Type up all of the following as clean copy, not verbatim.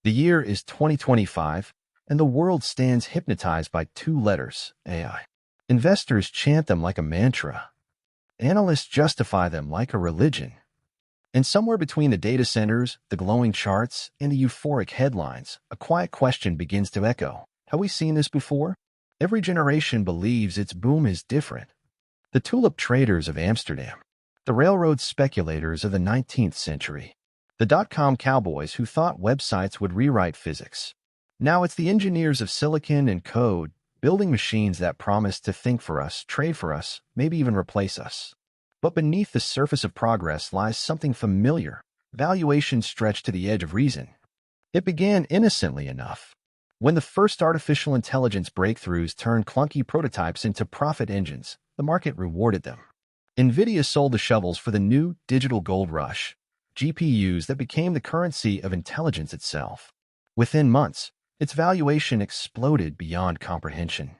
The year is 2025, and the world stands hypnotized by two letters, AI. Investors chant them like a mantra. Analysts justify them like a religion. And somewhere between the data centers, the glowing charts, and the euphoric headlines, a quiet question begins to echo. Have we seen this before? Every generation believes its boom is different. The tulip traders of Amsterdam, the railroad speculators of the 19th century, the dot-com cowboys who thought websites would rewrite physics. Now it's the engineers of silicon and code, building machines that promise to think for us, trade for us, maybe even replace us. But beneath the surface of progress lies something familiar, valuations stretched to the edge of reason. It began innocently enough. When the first artificial intelligence breakthroughs turned clunky prototypes into profit engines, the market rewarded them. NVIDIA sold the shovels for the new digital gold rush, GPUs that became the currency of intelligence itself. Within months, its valuation exploded beyond comprehension.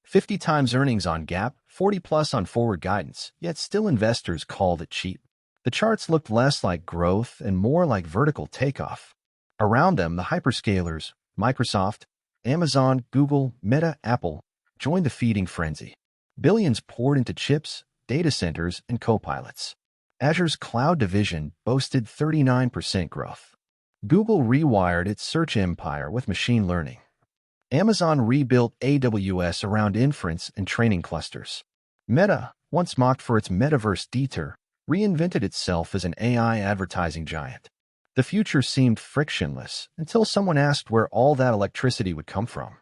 50 times earnings on GAAP, 40 plus on forward guidance, yet still investors called it cheap. The charts looked less like growth and more like vertical takeoff. Around them, the hyperscalers, Microsoft, Amazon, Google, Meta, Apple, joined the feeding frenzy. Billions poured into chips, data centers, and copilots. Azure's cloud division boasted 39% growth. Google rewired its search empire with machine learning. Amazon rebuilt AWS around inference and training clusters. Meta, once mocked for its metaverse detour, reinvented itself as an AI advertising giant. The future seemed frictionless until someone asked where all that electricity would come from.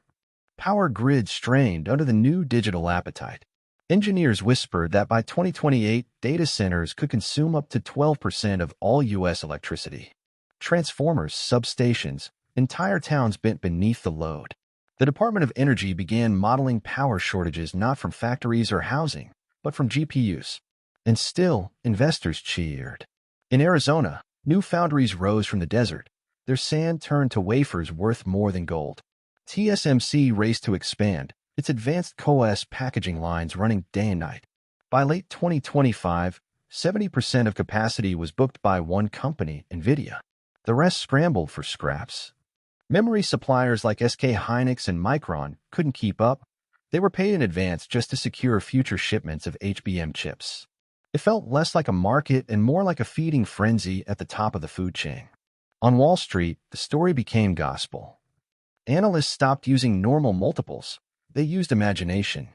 Power grids strained under the new digital appetite. Engineers whispered that by 2028, data centers could consume up to 12% of all U.S. electricity. Transformers, substations, entire towns bent beneath the load. The Department of Energy began modeling power shortages not from factories or housing, but from GPUs. And still, investors cheered. In Arizona, new foundries rose from the desert. Their sand turned to wafers worth more than gold. TSMC raced to expand, its advanced CoWoS packaging lines running day and night. By late 2025, 70% of capacity was booked by one company, NVIDIA. The rest scrambled for scraps. Memory suppliers like SK Hynix and Micron couldn't keep up. They were paid in advance just to secure future shipments of HBM chips. It felt less like a market and more like a feeding frenzy at the top of the food chain. On Wall Street, the story became gospel. Analysts stopped using normal multiples. They used imagination.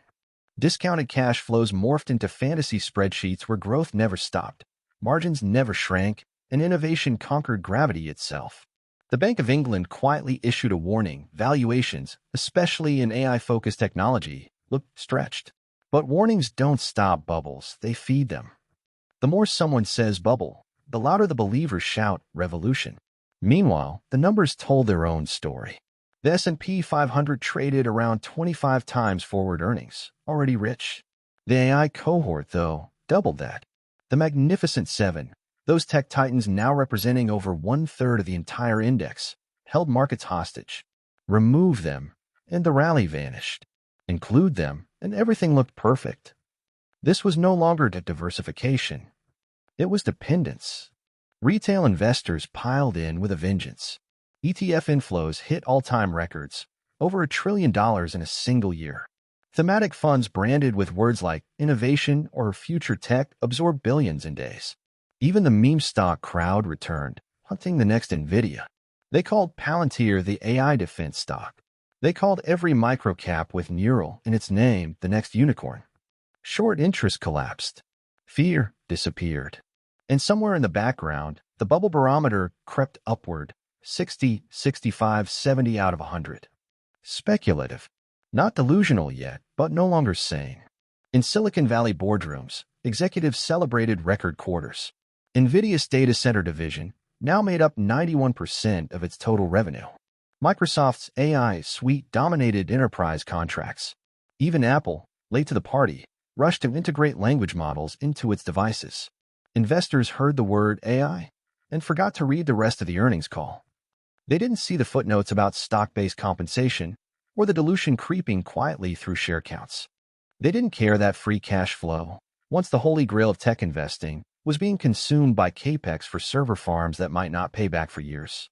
Discounted cash flows morphed into fantasy spreadsheets where growth never stopped, margins never shrank, and innovation conquered gravity itself. The Bank of England quietly issued a warning: valuations, especially in AI-focused technology, looked stretched. But warnings don't stop bubbles, they feed them. The more someone says bubble, the louder the believers shout revolution. Meanwhile, the numbers told their own story. The S&P 500 traded around 25 times forward earnings, already rich. The AI cohort, though, doubled that. The Magnificent Seven, those tech titans now representing over one-third of the entire index, held markets hostage. Remove them, and the rally vanished. Include them, and everything looked perfect. This was no longer diversification. It was dependence. Retail investors piled in with a vengeance. ETF inflows hit all-time records, over $1 trillion in a single year. Thematic funds branded with words like innovation or future tech absorbed billions in days. Even the meme stock crowd returned, hunting the next NVIDIA. They called Palantir the AI defense stock. They called every microcap with Neural in its name the next unicorn. Short interest collapsed. Fear disappeared. And somewhere in the background, the Bubble Barometer crept upward, 60, 65, 70 out of 100. Speculative. Not delusional yet, but no longer sane. In Silicon Valley boardrooms, executives celebrated record quarters. NVIDIA's data center division now made up 91% of its total revenue. Microsoft's AI suite dominated enterprise contracts. Even Apple, late to the party, rushed to integrate language models into its devices. Investors heard the word AI and forgot to read the rest of the earnings call. They didn't see the footnotes about stock-based compensation or the dilution creeping quietly through share counts. They didn't care that free cash flow, once the holy grail of tech investing, was being consumed by capex for server farms that might not pay back for years.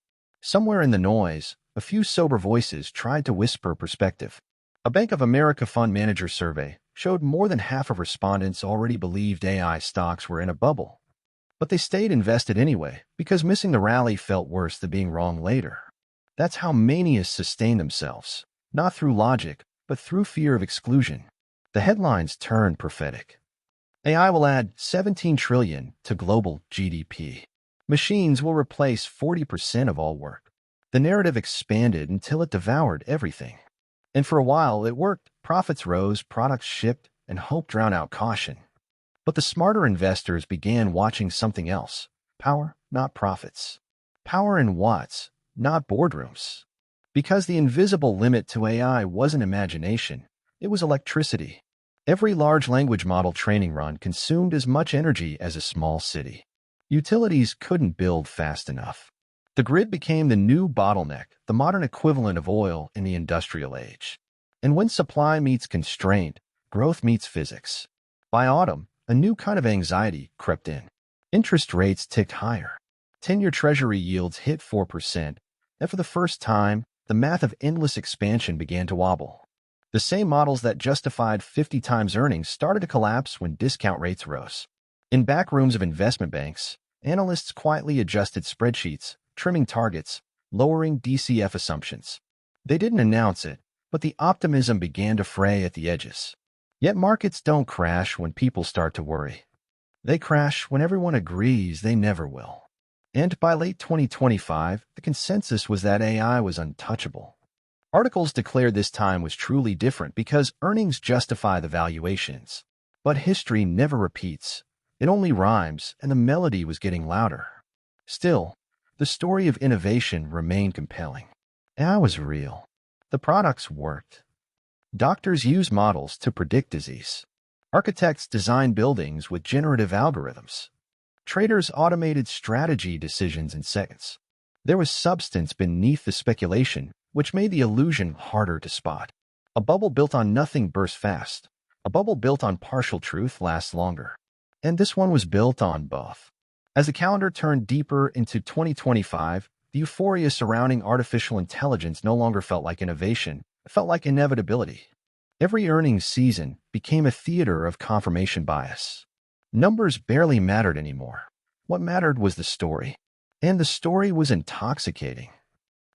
Somewhere in the noise, a few sober voices tried to whisper perspective. A Bank of America fund manager survey showed more than half of respondents already believed AI stocks were in a bubble. But they stayed invested anyway, because missing the rally felt worse than being wrong later. That's how manias sustain themselves, not through logic, but through fear of exclusion. The headlines turned prophetic. AI will add 17 trillion to global GDP. Machines will replace 40% of all work. The narrative expanded until it devoured everything. And for a while, it worked. Profits rose, products shipped, and hope drowned out caution. But the smarter investors began watching something else. Power, not profits. Power in watts, not boardrooms. Because the invisible limit to AI wasn't imagination, it was electricity. Every large language model training run consumed as much energy as a small city. Utilities couldn't build fast enough. The grid became the new bottleneck, the modern equivalent of oil in the industrial age. And when supply meets constraint, growth meets physics. By autumn, a new kind of anxiety crept in. Interest rates ticked higher. 10-year Treasury yields hit 4%, and for the first time, the math of endless expansion began to wobble. The same models that justified 50 times earnings started to collapse when discount rates rose. In back rooms of investment banks, analysts quietly adjusted spreadsheets, trimming targets, lowering DCF assumptions. They didn't announce it, but the optimism began to fray at the edges. Yet markets don't crash when people start to worry. They crash when everyone agrees they never will. And by late 2025, the consensus was that AI was untouchable. Articles declared this time was truly different because earnings justify the valuations. But history never repeats. It only rhymes, and the melody was getting louder. Still, the story of innovation remained compelling. AI was real. The products worked. Doctors used models to predict disease. Architects designed buildings with generative algorithms. Traders automated strategy decisions in seconds. There was substance beneath the speculation, which made the illusion harder to spot. A bubble built on nothing bursts fast. A bubble built on partial truth lasts longer. And this one was built on both. As the calendar turned deeper into 2025, the euphoria surrounding artificial intelligence no longer felt like innovation. It felt like inevitability. Every earnings season became a theater of confirmation bias. Numbers barely mattered anymore. What mattered was the story. And the story was intoxicating.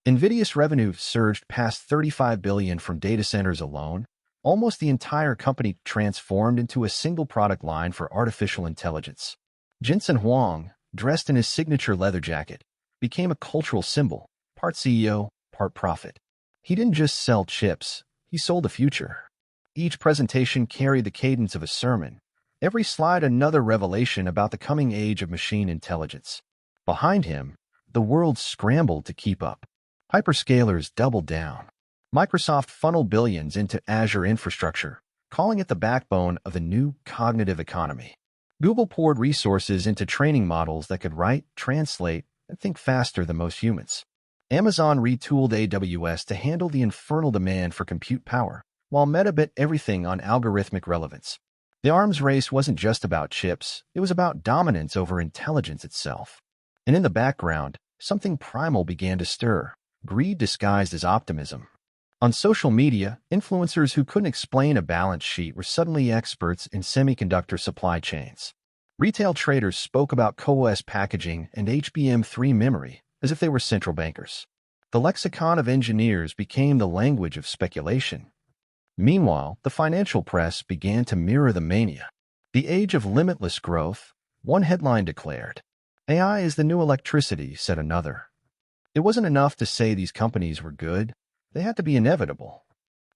NVIDIA's revenue surged past $35 billion from data centers alone. Almost the entire company transformed into a single product line for artificial intelligence. Jensen Huang, dressed in his signature leather jacket, became a cultural symbol, part CEO, part prophet. He didn't just sell chips, he sold the future. Each presentation carried the cadence of a sermon, every slide another revelation about the coming age of machine intelligence. Behind him, the world scrambled to keep up. Hyperscalers doubled down. Microsoft funneled billions into Azure infrastructure, calling it the backbone of the new cognitive economy. Google poured resources into training models that could write, translate, and think faster than most humans. Amazon retooled AWS to handle the infernal demand for compute power, while Meta bet everything on algorithmic relevance. The arms race wasn't just about chips, it was about dominance over intelligence itself. And in the background, something primal began to stir, greed disguised as optimism. On social media, influencers who couldn't explain a balance sheet were suddenly experts in semiconductor supply chains. Retail traders spoke about CoOS packaging and HBM3 memory as if they were central bankers. The lexicon of engineers became the language of speculation. Meanwhile, the financial press began to mirror the mania. The age of limitless growth, one headline declared. AI is the new electricity, said another. It wasn't enough to say these companies were good. They had to be inevitable.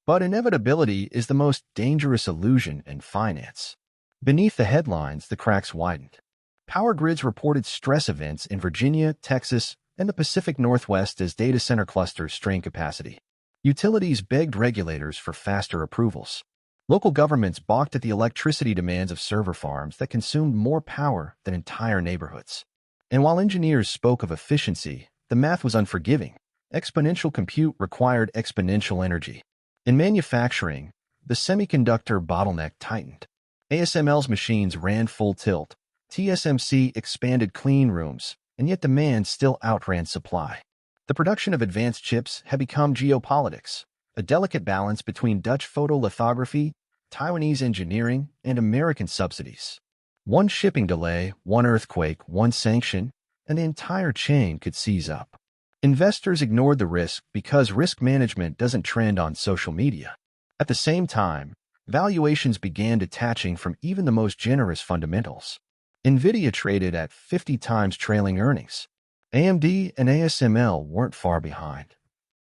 But inevitability is the most dangerous illusion in finance. Beneath the headlines, the cracks widened. Power grids reported stress events in Virginia, Texas, and the Pacific Northwest as data center clusters strained capacity. Utilities begged regulators for faster approvals. Local governments balked at the electricity demands of server farms that consumed more power than entire neighborhoods. And while engineers spoke of efficiency, the math was unforgiving. Exponential compute required exponential energy. In manufacturing, the semiconductor bottleneck tightened. ASML's machines ran full tilt. TSMC expanded clean rooms, and yet demand still outran supply. The The production of advanced chips had become geopolitics, a delicate balance between Dutch photolithography, Taiwanese engineering, and American subsidies. One shipping delay, one earthquake, one sanction, and the entire chain could seize up. Investors ignored the risk because risk management doesn't trend on social media. At the same time, valuations began detaching from even the most generous fundamentals. NVIDIA traded at 50 times trailing earnings. AMD and ASML weren't far behind.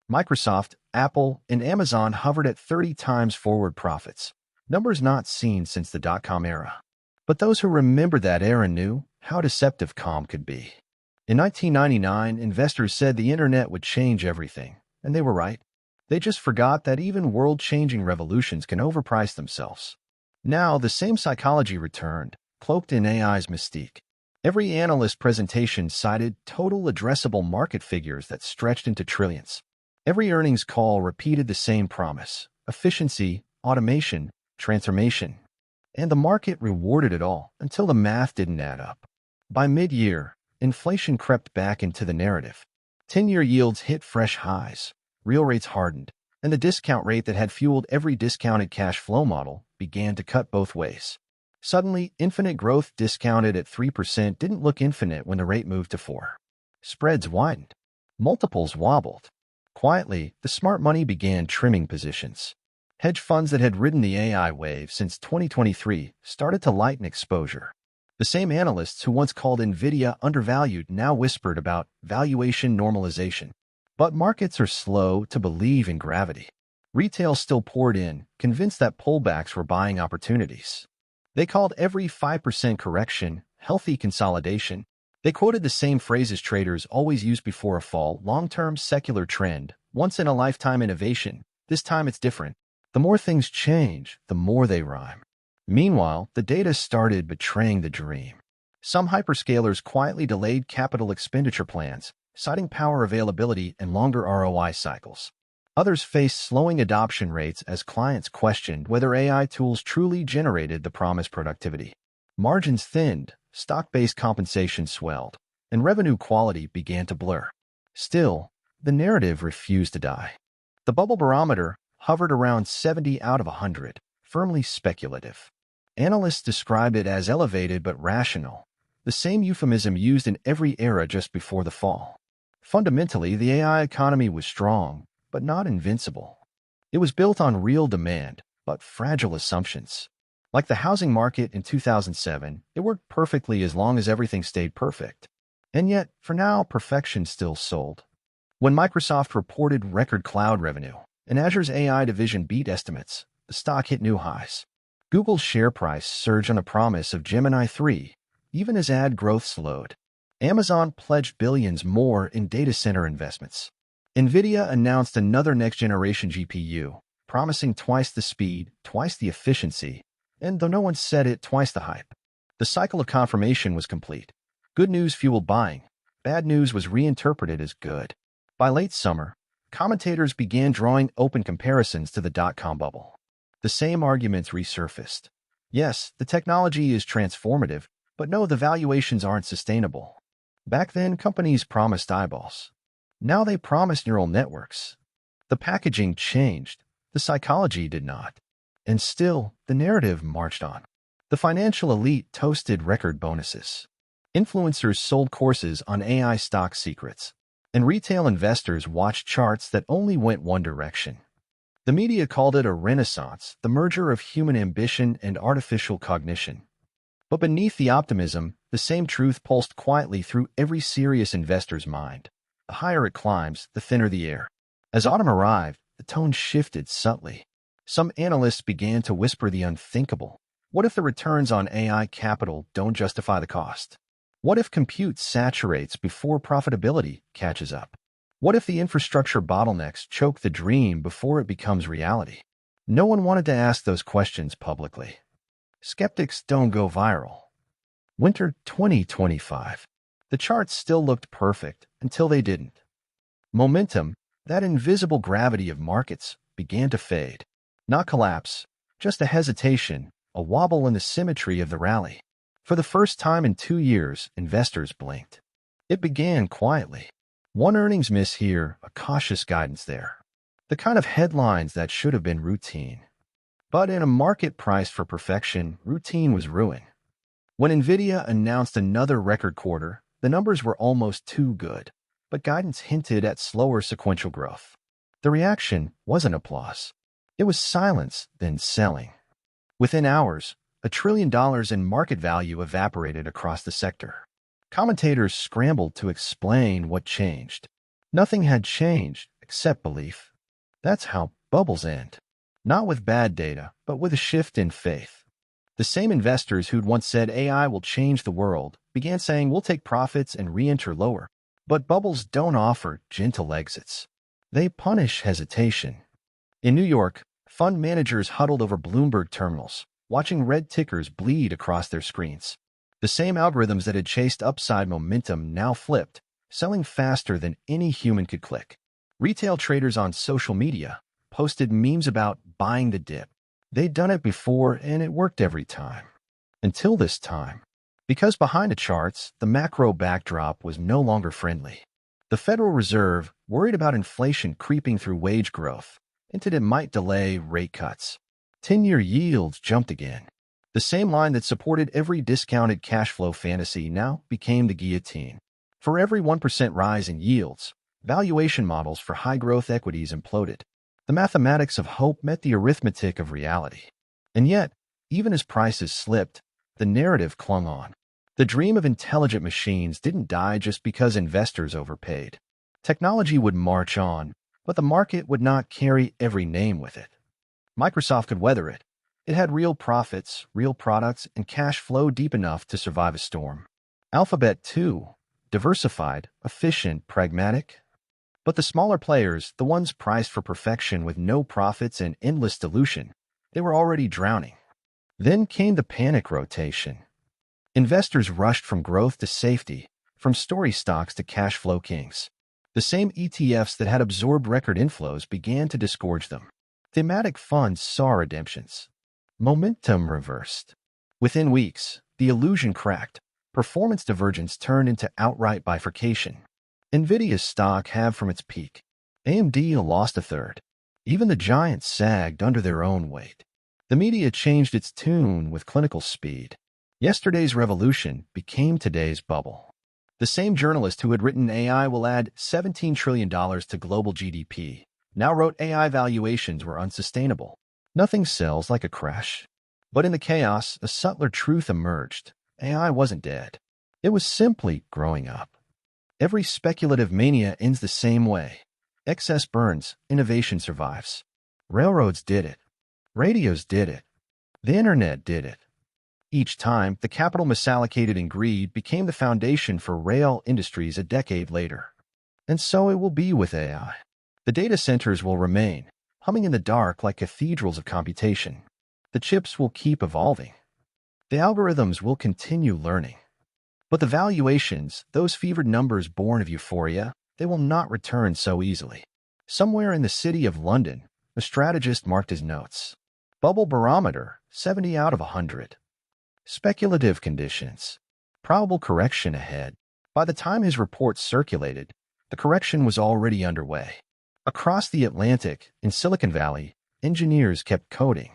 Microsoft, Apple, and Amazon hovered at 30 times forward profits, numbers not seen since the dot-com era. But those who remembered that era knew how deceptive calm could be. In 1999, investors said the internet would change everything, and they were right. They just forgot that even world-changing revolutions can overprice themselves. Now, the same psychology returned, cloaked in AI's mystique. Every analyst presentation cited total addressable market figures that stretched into trillions. Every earnings call repeated the same promise: efficiency, automation, transformation. And the market rewarded it all until the math didn't add up. By mid-year, inflation crept back into the narrative. 10-year yields hit fresh highs, real rates hardened, and the discount rate that had fueled every discounted cash flow model began to cut both ways. Suddenly, infinite growth discounted at 3% didn't look infinite when the rate moved to 4%. Spreads widened. Multiples wobbled. Quietly, the smart money began trimming positions. Hedge funds that had ridden the AI wave since 2023 started to lighten exposure. The same analysts who once called NVIDIA undervalued now whispered about valuation normalization. But markets are slow to believe in gravity. Retail still poured in, convinced that pullbacks were buying opportunities. They called every 5% correction healthy consolidation. They quoted the same phrases traders always use before a fall: long-term secular trend, once-in-a-lifetime innovation, this time it's different. The more things change, the more they rhyme. Meanwhile, the data started betraying the dream. Some hyperscalers quietly delayed capital expenditure plans, citing power availability and longer ROI cycles. Others faced slowing adoption rates as clients questioned whether AI tools truly generated the promised productivity. Margins thinned, stock-based compensation swelled, and revenue quality began to blur. Still, the narrative refused to die. The Bubble Barometer hovered around 70 out of 100, firmly speculative. Analysts described it as elevated but rational, the same euphemism used in every era just before the fall. Fundamentally, the AI economy was strong, but not invincible. It was built on real demand, but fragile assumptions. Like the housing market in 2007, it worked perfectly as long as everything stayed perfect. And yet, for now, perfection still sold. When Microsoft reported record cloud revenue, and Azure's AI division beat estimates, the stock hit new highs. Google's share price surged on the promise of Gemini 3, even as ad growth slowed. Amazon pledged billions more in data center investments. NVIDIA announced another next-generation GPU, promising twice the speed, twice the efficiency, and though no one said it, twice the hype. The cycle of confirmation was complete. Good news fueled buying. Bad news was reinterpreted as good. By late summer, commentators began drawing open comparisons to the dot-com bubble. The same arguments resurfaced. Yes, the technology is transformative, but no, the valuations aren't sustainable. Back then, companies promised eyeballs. Now they promise neural networks. The packaging changed. The psychology did not. And still, the narrative marched on. The financial elite toasted record bonuses. Influencers sold courses on AI stock secrets. And retail investors watched charts that only went one direction. The media called it a renaissance, the merger of human ambition and artificial cognition. But beneath the optimism, the same truth pulsed quietly through every serious investor's mind. The higher it climbs, the thinner the air. As autumn arrived, the tone shifted subtly. Some analysts began to whisper the unthinkable. What if the returns on AI capital don't justify the cost? What if compute saturates before profitability catches up? What if the infrastructure bottlenecks choke the dream before it becomes reality? No one wanted to ask those questions publicly. Skeptics don't go viral. Winter 2025. The charts still looked perfect until they didn't. Momentum, that invisible gravity of markets, began to fade. Not collapse, just a hesitation, a wobble in the symmetry of the rally. For the first time in 2 years, investors blinked. It began quietly. One earnings miss here, a cautious guidance there. The kind of headlines that should have been routine. But in a market priced for perfection, routine was ruin. When NVIDIA announced another record quarter, the numbers were almost too good, but guidance hinted at slower sequential growth. The reaction wasn't applause. It was silence, then selling. Within hours, $1 trillion in market value evaporated across the sector. Commentators scrambled to explain what changed. Nothing had changed except belief. That's how bubbles end. Not with bad data, but with a shift in faith. The same investors who'd once said AI will change the world began saying we'll take profits and re-enter lower. But bubbles don't offer gentle exits. They punish hesitation. In New York, fund managers huddled over Bloomberg terminals, watching red tickers bleed across their screens. The same algorithms that had chased upside momentum now flipped, selling faster than any human could click. Retail traders on social media posted memes about buying the dip. They'd done it before and it worked every time. Until this time. Because behind the charts, the macro backdrop was no longer friendly. The Federal Reserve, worried about inflation creeping through wage growth, hinted it might delay rate cuts. 10-year yields jumped again. The same line that supported every discounted cash flow fantasy now became the guillotine. For every 1% rise in yields, valuation models for high-growth equities imploded. The mathematics of hope met the arithmetic of reality. And yet, even as prices slipped, the narrative clung on. The dream of intelligent machines didn't die just because investors overpaid. Technology would march on, but the market would not carry every name with it. Microsoft could weather it. It had real profits, real products, and cash flow deep enough to survive a storm. Alphabet, too, diversified, efficient, pragmatic. But the smaller players, the ones priced for perfection with no profits and endless dilution, they were already drowning. Then came the panic rotation. Investors rushed from growth to safety, from story stocks to cash flow kings. The same ETFs that had absorbed record inflows began to disgorge them. Thematic funds saw redemptions. Momentum reversed. Within weeks, the illusion cracked. Performance divergence turned into outright bifurcation. NVIDIA's stock halved from its peak. AMD lost a third. Even the giants sagged under their own weight. The media changed its tune with clinical speed. Yesterday's revolution became today's bubble. The same journalist who had written AI will add $17 trillion to global GDP now wrote AI valuations were unsustainable. Nothing sells like a crash. But in the chaos, a subtler truth emerged. AI wasn't dead. It was simply growing up. Every speculative mania ends the same way. Excess burns, innovation survives. Railroads did it. Radios did it. The internet did it. Each time, the capital misallocated in greed became the foundation for rail industries a decade later. And so it will be with AI. The data centers will remain, humming in the dark like cathedrals of computation. The chips will keep evolving. The algorithms will continue learning. But the valuations, those fevered numbers born of euphoria, they will not return so easily. Somewhere in the city of London, a strategist marked his notes. Bubble Barometer, 70 out of 100. Speculative conditions. Probable correction ahead. By the time his report circulated, the correction was already underway. Across the Atlantic, in Silicon Valley, engineers kept coding.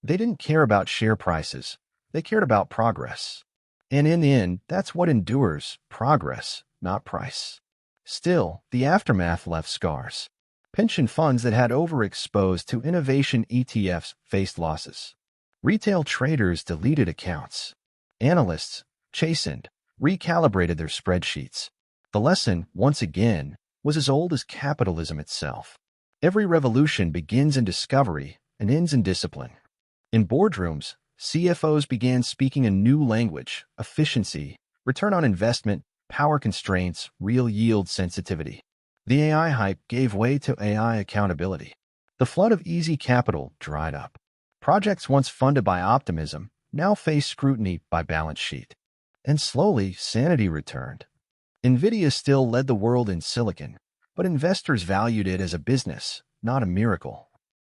They didn't care about share prices. They cared about progress. And in the end, that's what endures, progress, not price. Still, the aftermath left scars. Pension funds that had overexposed to innovation ETFs faced losses. Retail traders deleted accounts. Analysts, chastened, recalibrated their spreadsheets. The lesson, once again, was as old as capitalism itself. Every revolution begins in discovery and ends in discipline. In boardrooms, CFOs began speaking a new language: efficiency, return on investment, power constraints, real yield sensitivity. The AI hype gave way to AI accountability. The flood of easy capital dried up. Projects once funded by optimism now face scrutiny by balance sheet. And slowly, sanity returned. NVIDIA still led the world in silicon, but investors valued it as a business, not a miracle.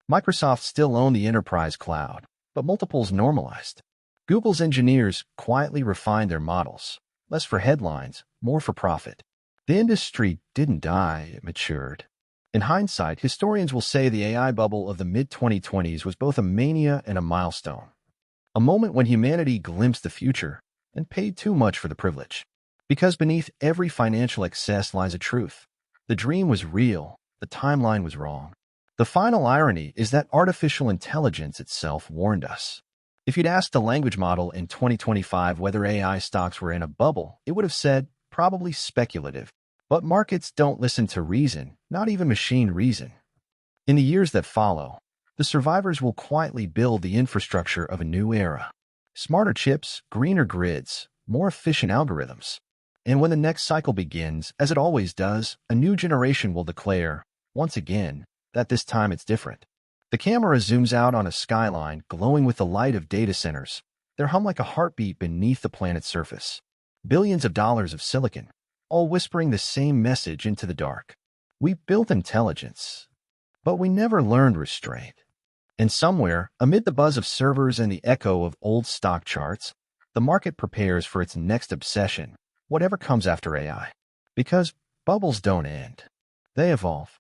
Microsoft still owned the enterprise cloud, but multiples normalized. Google's engineers quietly refined their models, less for headlines, more for profit. The industry didn't die, it matured. In hindsight, historians will say the AI bubble of the mid-2020s was both a mania and a milestone. A moment when humanity glimpsed the future and paid too much for the privilege. Because beneath every financial excess lies a truth. The dream was real, the timeline was wrong. The final irony is that artificial intelligence itself warned us. If you'd asked a language model in 2025 whether AI stocks were in a bubble, it would have said, probably speculative. But markets don't listen to reason, not even machine reason. In the years that follow, the survivors will quietly build the infrastructure of a new era. Smarter chips, greener grids, more efficient algorithms. And when the next cycle begins, as it always does, a new generation will declare, once again, that this time it's different. The camera zooms out on a skyline glowing with the light of data centers. They hum like a heartbeat beneath the planet's surface. Billions of dollars of silicon, all whispering the same message into the dark. We built intelligence, but we never learned restraint. And somewhere, amid the buzz of servers and the echo of old stock charts, the market prepares for its next obsession, whatever comes after AI. Because bubbles don't end. They evolve.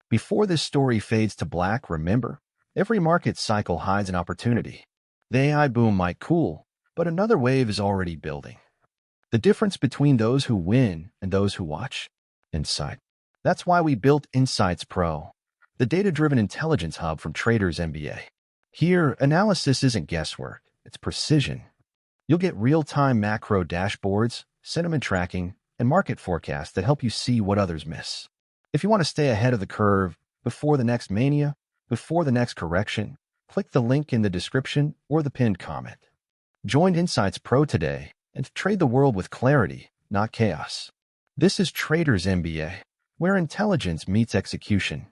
Before this story fades to black, remember, every market cycle hides an opportunity. The AI boom might cool, but another wave is already building. The difference between those who win and those who watch? Insight. That's why we built Insights Pro, the data-driven intelligence hub from Traders MBA. Here, analysis isn't guesswork, it's precision. You'll get real-time macro dashboards, sentiment tracking, and market forecasts that help you see what others miss. If you want to stay ahead of the curve, before the next mania, before the next correction, click the link in the description or the pinned comment. Join Insights Pro today and trade the world with clarity, not chaos. This is Traders MBA, where intelligence meets execution.